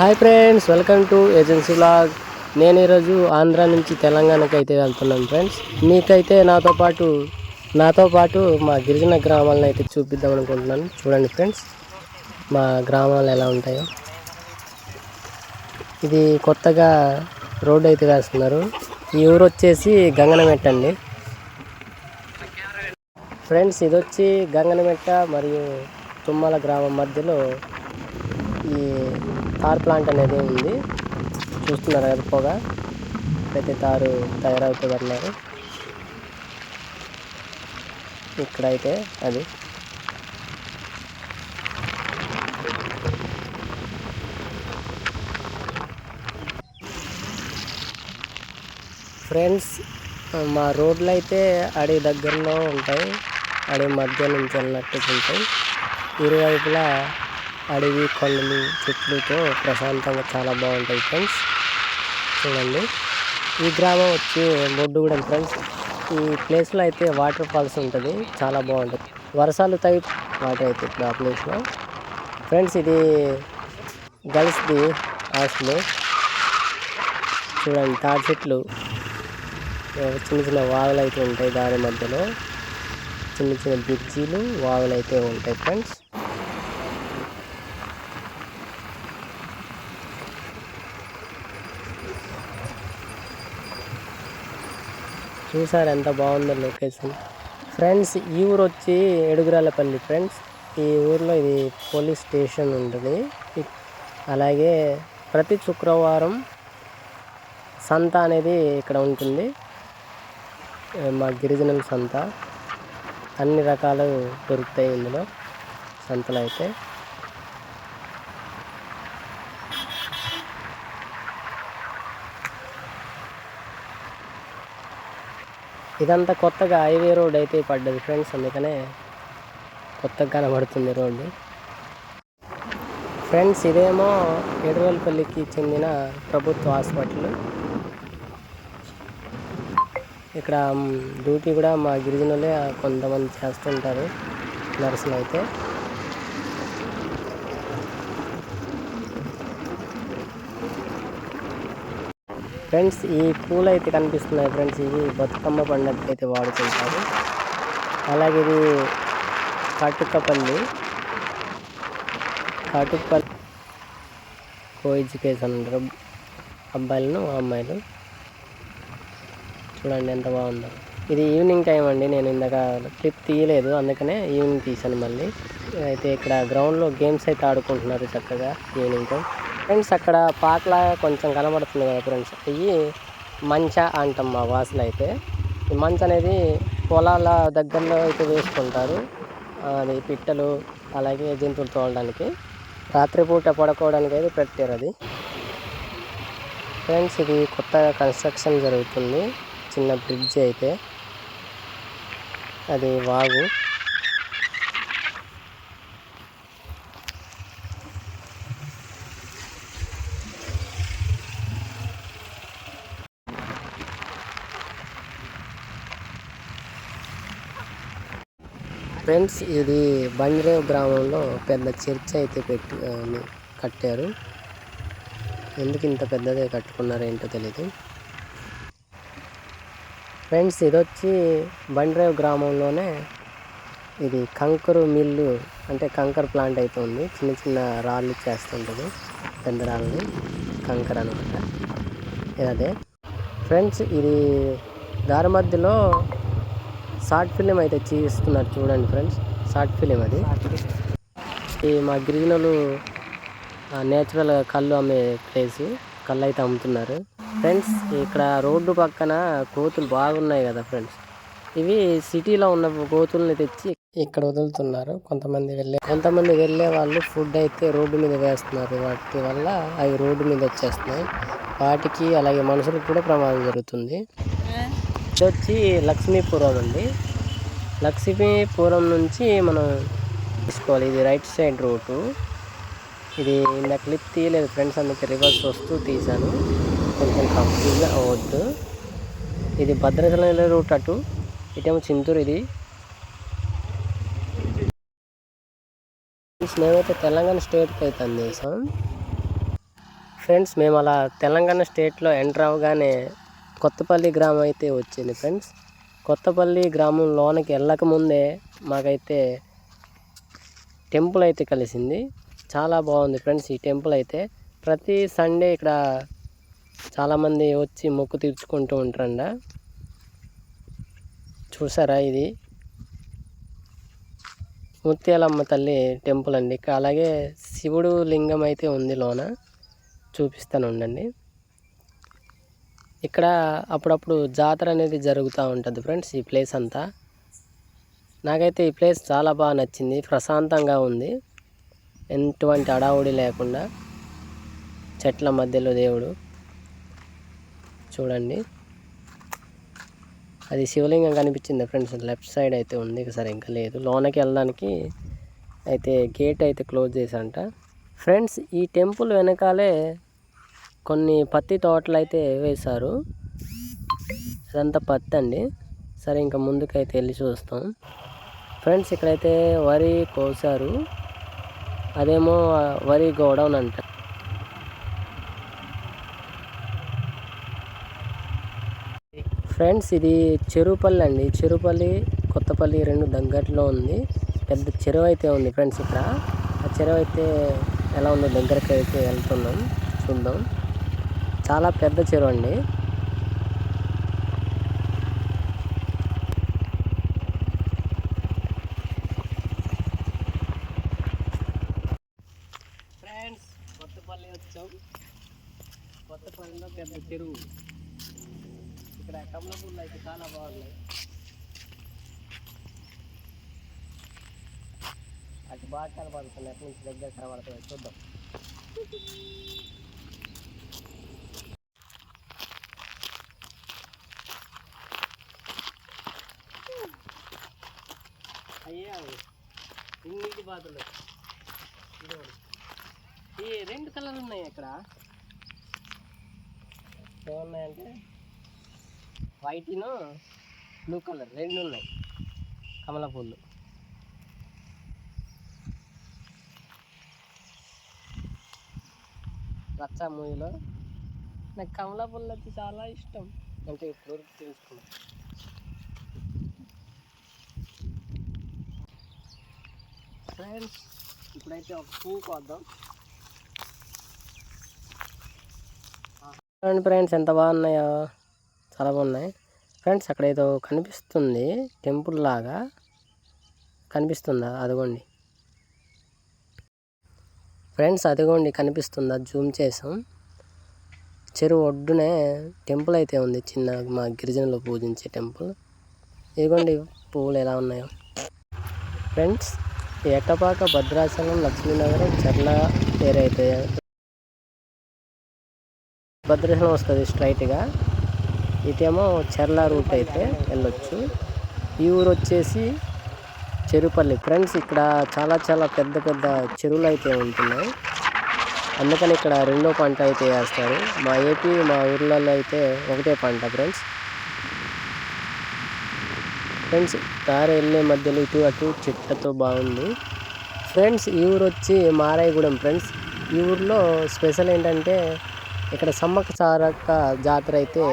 Hi friends, welcome to agency vlog. నేను ఈరోజు ఆంధ్ర నుంచి తెలంగాణకి అయితే వెళ్తున్నాను ఫ్రెండ్స్. మీకైతే నాతో పాటు మా గిరిజన గ్రామాలను అయితే చూపిద్దాం అనుకుంటున్నాను. చూడండి ఫ్రెండ్స్, మా గ్రామాలు ఎలా ఉంటాయో. ఇది కొత్తగా రోడ్డు అయితే వేస్తున్నారు. ఈ ఊరు వచ్చేసి గంగనమెట్ట అండి ఫ్రెండ్స్. ఇది వచ్చి గంగనమెట్ట మరియు తుమ్మల గ్రామం మధ్యలో ఈ తార్ ప్లాంట్ అనేది ఉంది. చూస్తున్నారు కదా, పొగ అయితే తారు తయారవుతుంది అన్నారు ఇక్కడైతే. అది ఫ్రెండ్స్, మా రోడ్లు అయితే అడవి దగ్గరలో ఉంటాయి. అడవి మధ్య నుంచి వెళ్ళినట్టు ఉంటాయి. ఇరువైపులా అడవి, కొండలు, చెట్లతో ప్రశాంతంగా చాలా బాగుంటాయి ఫ్రెండ్స్. చూడండి, ఈ గ్రామం వచ్చి బొడ్డుగూడెం ఫ్రెండ్స్. ఈ ప్లేస్లో అయితే వాటర్ ఫాల్స్ ఉంటుంది, చాలా బాగుంటుంది. వర్షాలు టైప్ వాటర్ అయితే ఇప్పుడు ఆ ప్లేస్లో ఫ్రెండ్స్. ఇది గర్ల్స్ది హాస్టల్. చూడండి, తాడి చెట్లు, చిన్న చిన్న వాగులు అయితే ఉంటాయి. దాని మధ్యలో చిన్న చిన్న బ్రిడ్జీలు, వాగులు అయితే ఉంటాయి ఫ్రెండ్స్. చూసారు ఎంత బాగుందో లొకేషన్ ఫ్రెండ్స్. ఈ ఊరు వచ్చి ఎడుగురాలపల్లి ఫ్రెండ్స్. ఈ ఊర్లో ఇది పోలీస్ స్టేషన్ ఉంటుంది. అలాగే ప్రతి శుక్రవారం సంత అనేది ఇక్కడ ఉంటుంది. మా గిరిజనుల సంత. అన్ని రకాలు దొరుకుతాయి ఇందులో సంతలో అయితే. ఇదంతా కొత్తగా హైవే రోడ్ అయితే పడ్డది ఫ్రెండ్స్, అందుకనే కొత్తగా కనబడుతుంది రోడ్డు ఫ్రెండ్స్. ఇదేమో ఎడుగురాలపల్లికి చెందిన ప్రభుత్వ హాస్పిటల్. ఇక్కడ డ్యూటీ కూడా మా గిరిజనులే కొంతమంది చేస్తుంటారు, నర్సులు అయితే. ఫ్రెండ్స్, ఈ పూలు అయితే కనిపిస్తున్నాయి ఫ్రెండ్స్. ఇవి బతుకమ్మ పండుగకి అయితే వాడుతుంటారు. అలాగే ఇది కాటుకపల్లి కో ఎడ్యుకేషన్ అంటారు, అబ్బాయిలను అమ్మాయిలు. చూడండి ఎంత బాగుందో. ఇది ఈవినింగ్ టైం అండి. నేను ఇందాక క్లిప్ తీయలేదు, అందుకనే ఈవినింగ్ తీసాను మళ్ళీ. అయితే ఇక్కడ గ్రౌండ్లో గేమ్స్ అయితే ఆడుకుంటున్నారు చక్కగా ఈవినింగ్ టైం ఫ్రెండ్స్. అక్కడ పాకలాగా కొంచెం కనబడుతుంది కదా ఫ్రెండ్స్, ఇవి మంచ అంటాం మా భాషలో అయితే. ఈ మంచ అనేది పొలాల దగ్గరలో అయితే వేసుకుంటారు. అది పిట్టలు అలాగే జంతువులు తోలడానికి, రాత్రిపూట పడుకోవడానికి అయితే పెట్టారు అది ఫ్రెండ్స్. ఇది కొత్తగా కన్స్ట్రక్షన్ జరుగుతుంది, చిన్న బ్రిడ్జ్ అయితే. అది వాగు. ఫ్రెండ్స్, ఇది బండ్రేవ్ గ్రామంలో పెద్ద చర్చ్ అయితే కట్టారు. ఎందుకు ఇంత పెద్దదే కట్టుకున్నారో ఏంటో తెలీదు ఫ్రెండ్స్. ఇది వచ్చి బండ్రేవ్ గ్రామంలోనే ఇది కంకరు మిల్లు, అంటే కంకర్ ప్లాంట్ అయితే ఉంది. చిన్న చిన్న రాళ్ళు చేస్తుంటుంది, పెద్ద రాళ్ళని కంకర్ అనమాట. అదే ఫ్రెండ్స్, ఇది దారి మధ్యలో షార్ట్ ఫిలిం అయితే చేస్తున్నారు. చూడండి ఫ్రెండ్స్, షార్ట్ ఫిలిం అది. ఈ మా గిరిజనులు నేచురల్ కళ్ళు అమ్మే ప్లేస్, కళ్ళు అయితే అమ్ముతున్నారు ఫ్రెండ్స్. ఇక్కడ రోడ్డు పక్కన కోతులు బాగున్నాయి కదా ఫ్రెండ్స్. ఇవి సిటీలో ఉన్న కోతుల్ని తెచ్చి ఇక్కడ వదులుతున్నారు. కొంతమంది వెళ్ళే వాళ్ళు ఫుడ్ అయితే రోడ్డు మీద వేస్తున్నారు. వాటి వల్ల అవి రోడ్డు మీద వచ్చేస్తున్నాయి. వాటికి అలాగే మనుషులకు కూడా ప్రమాదం జరుగుతుంది. ఇది వచ్చి లక్ష్మీపురం అండి. లక్ష్మీపురం నుంచి మనం తీసుకోవాలి. ఇది రైట్ సైడ్ రూటు. ఇది ఇంత క్లిప్ తీయలేదు ఫ్రెండ్స్, అందుకే రివర్స్ వస్తూ తీసాను, కొంచెం కన్ఫ్యూజ్గా అవ్వద్దు. ఇది భద్రాచలం రూట్ అటు, ఇటేమో చింతూరు. ఇది మేమైతే తెలంగాణ స్టేట్కి అయితే అందేసాం. ఫ్రెండ్స్ మేము అలా తెలంగాణ స్టేట్లో ఎంటర్ అవ్వగానే కొత్తపల్లి గ్రామం అయితే వచ్చింది ఫ్రెండ్స్. కొత్తపల్లి గ్రామం లోనికి వెళ్ళకముందే మాకైతే టెంపుల్ అయితే కలిసింది. చాలా బాగుంది ఫ్రెండ్స్ ఈ టెంపుల్ అయితే. ప్రతి సండే ఇక్కడ చాలామంది వచ్చి మొక్కు తీర్చుకుంటూ ఉంటారంట. చూసారా, ఇది ముత్యాలమ్మ తల్లి టెంపుల్ అండి. అలాగే శివుడు లింగం అయితే ఉంది లోన, చూపిస్తాను ఉండండి. ఇక్కడ అప్పుడప్పుడు జాతర అనేది జరుగుతూ ఉంటుంది ఫ్రెండ్స్. ఈ ప్లేస్ అంతా నాకైతే ఈ ప్లేస్ చాలా బాగా నచ్చింది. ప్రశాంతంగా ఉంది, ఎటువంటి అడావుడి లేకుండా. చెట్ల మధ్యలో దేవుడు చూడండి. అది శివలింగం కనిపించింది ఫ్రెండ్స్. లెఫ్ట్ సైడ్ అయితే ఉంది, సరే ఇంకా లేదు. లోనకి వెళ్ళడానికి అయితే గేట్ అయితే క్లోజ్ చేశారంట ఫ్రెండ్స్. ఈ టెంపుల్ వెనకాలే కొన్ని పత్తి తోటలు అయితే వేశారు. అదంతా పత్తి అండి. సరే ఇంకా ముందుకైతే వెళ్ళి చూస్తాం ఫ్రెండ్స్. ఇక్కడైతే వరి కోసారు, అదేమో వరి గోడౌన్ అంట. ఫ్రెండ్స్ ఇది చెరువుపల్లి అండి. చెరువుపల్లి కొత్తపల్లి రెండు దగ్గరలో ఉంది. పెద్ద చెరువు అయితే ఉంది ఫ్రెండ్స్. ఇక్కడ ఆ చెరువు అయితే ఎలా ఉందో దగ్గరికి అయితే వెళ్తున్నాం, చూద్దాం. చాలా పెద్ద చెరువు అండి. ఫ్రెండ్స్ కొత్తపల్లి వచ్చాం. కొత్తపల్లిలో పెద్ద చెరువు. ఇక్కడ కమల పూలు అయితే చాలా బాగున్నాయి. అటు బాగా కనబడుతున్నాయి, అటు నుంచి దగ్గర కనబడుతున్నాయి, చూద్దాం. అయ్యా ఇన్నిటి బాతులు. ఈ రెండు కలర్లు ఉన్నాయి ఇక్కడ. ఏమున్నాయంటే వైట్ను బ్లూ కలర్ రెండు ఉన్నాయి కమల పూలు. రచ్చా మూవీలో నాకు కమల పూలు వచ్చి చాలా ఇష్టం. అంటే ఇప్పుడు తెలుసుకున్నాం. ఫ్రెండ్స్ ఇప్పుడైతే ఒక పువ్వు కోద్దాం. ఫ్రెండ్స్ ఎంత బాగున్నాయో, చాలా బాగున్నాయి ఫ్రెండ్స్. అక్కడ ఏదో కనిపిస్తుంది, టెంపుల్ లాగా కనిపిస్తుందా? అదిగోండి ఫ్రెండ్స్, అదిగోండి కనిపిస్తుందా? జూమ్ చేసాం. చెరువు ఒడ్డునే టెంపుల్ అయితే ఉంది, చిన్న మా గిరిజనులు పూజించే టెంపుల్. ఇదిగోండి పువ్వులు ఎలా ఉన్నాయో ఫ్రెండ్స్. ఏటపాక, భద్రాచలం, లక్ష్మీనగరం, చర్ల ఏరియా అయితే భద్రాచలం వస్తుంది స్ట్రైట్గా. ఇటేమో చర్ల రూట్ అయితే వెళ్ళొచ్చు. ఈ ఊరు వచ్చేసి చెరుపల్లి ఫ్రెండ్స్. ఇక్కడ చాలా చాలా పెద్ద పెద్ద చెరువులు అయితే ఉంటున్నాయి. అందుకని ఇక్కడ రెండో పంట అయితే వేస్తారు. మా ఏపీ మా ఊర్లలో అయితే ఒకటే పంట ఫ్రెండ్స్. ఫ్రెండ్స్ దారి వెళ్ళే మధ్యలో ఇటు అటు చెట్లతో బాగుంది ఫ్రెండ్స్. ఈ ఊరు వచ్చి మారాయగూడెం ఫ్రెండ్స్. ఈ ఊర్లో స్పెషల్ ఏంటంటే ఇక్కడ సమ్మక్క సారక్క జాతర అయితే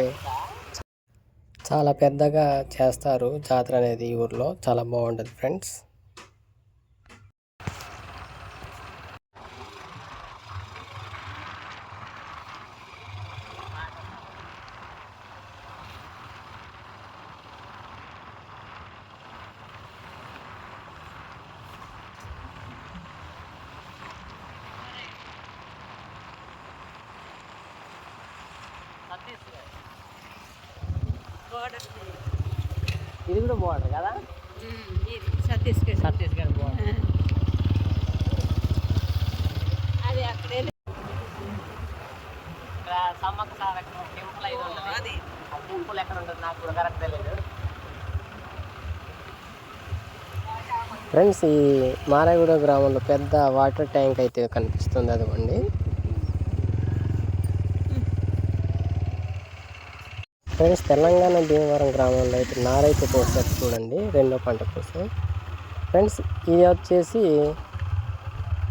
చాలా పెద్దగా చేస్తారు. జాతర అనేది ఈ ఊర్లో చాలా బాగుంటుంది ఫ్రెండ్స్. ఇది కూడా బార్డర్ కదా, ఛత్తీస్గఢ్ బార్డర్. అది అక్కడే ఇక్కడ సమ్మక్క సారక్క టెంపుల్ అయితే ఉంటుంది. ఆ టెంపుల్ ఎక్కడ ఉంటుంది నాకు కూడా కరెక్ట్ తెలియదు ఫ్రెండ్స్. ఈ మారాయగూడ గ్రామంలో పెద్ద వాటర్ ట్యాంక్ అయితే కనిపిస్తుంది, అదిగోండి ఫ్రెండ్స్. తెలంగాణ భీమవరం గ్రామంలో అయితే నారైతే పోస్తారు చూడండి, రెండో పంట కోసం ఫ్రెండ్స్. ఇది వచ్చేసి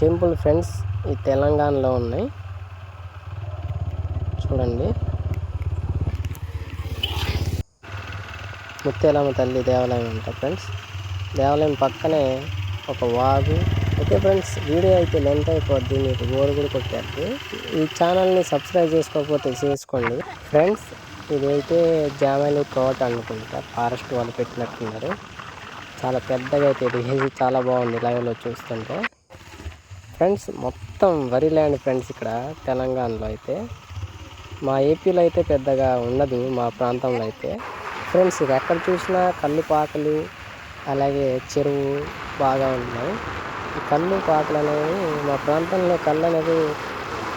టెంపుల్ ఫ్రెండ్స్, ఈ తెలంగాణలో ఉన్నాయి. చూడండి. ముత్యాలమ్మ తల్లి దేవాలయం అంట ఫ్రెండ్స్. దేవాలయం పక్కనే ఒక వాగు. ఓకే ఫ్రెండ్స్, వీడియో అయితే లెంత్ అయిపోద్ది, మీకు బోర్ కూడా కొట్టేద్ది. ఈ ఛానల్ని సబ్స్క్రైబ్ చేసుకోకపోతే చేసుకోండి ఫ్రెండ్స్. ఇదైతే జామలు తోట అనుకుంటా, ఫారెస్ట్ వాళ్ళు పెట్టినట్టున్నారు. చాలా పెద్దగా అయితే ఇది చాలా బాగుంది లైవ్లో చూస్తుంటే ఫ్రెండ్స్. మొత్తం వరి ల్యాండ్ ఫ్రెండ్స్. ఇక్కడ తెలంగాణలో అయితే, మా ఏపీలో అయితే పెద్దగా ఉండదు, మా ప్రాంతంలో అయితే ఫ్రెండ్స్. ఇది ఎక్కడ చూసినా కళ్ళు పాకలు, అలాగే చెరువు బాగా ఉన్నాయి. ఈ కళ్ళు పాకలు అనేవి మా ప్రాంతంలో కళ్ళు అనేది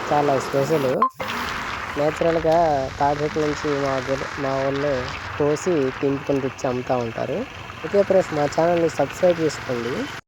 చాలా స్పెషల్. నేచురల్గా తాటి నుంచి మా వాళ్ళు కోసి తింపుకొని తెచ్చి అమ్ముతూ ఉంటారు. ఓకే ఫ్రెండ్స్, మా ఛానల్ని సబ్స్క్రైబ్ చేసుకోండి.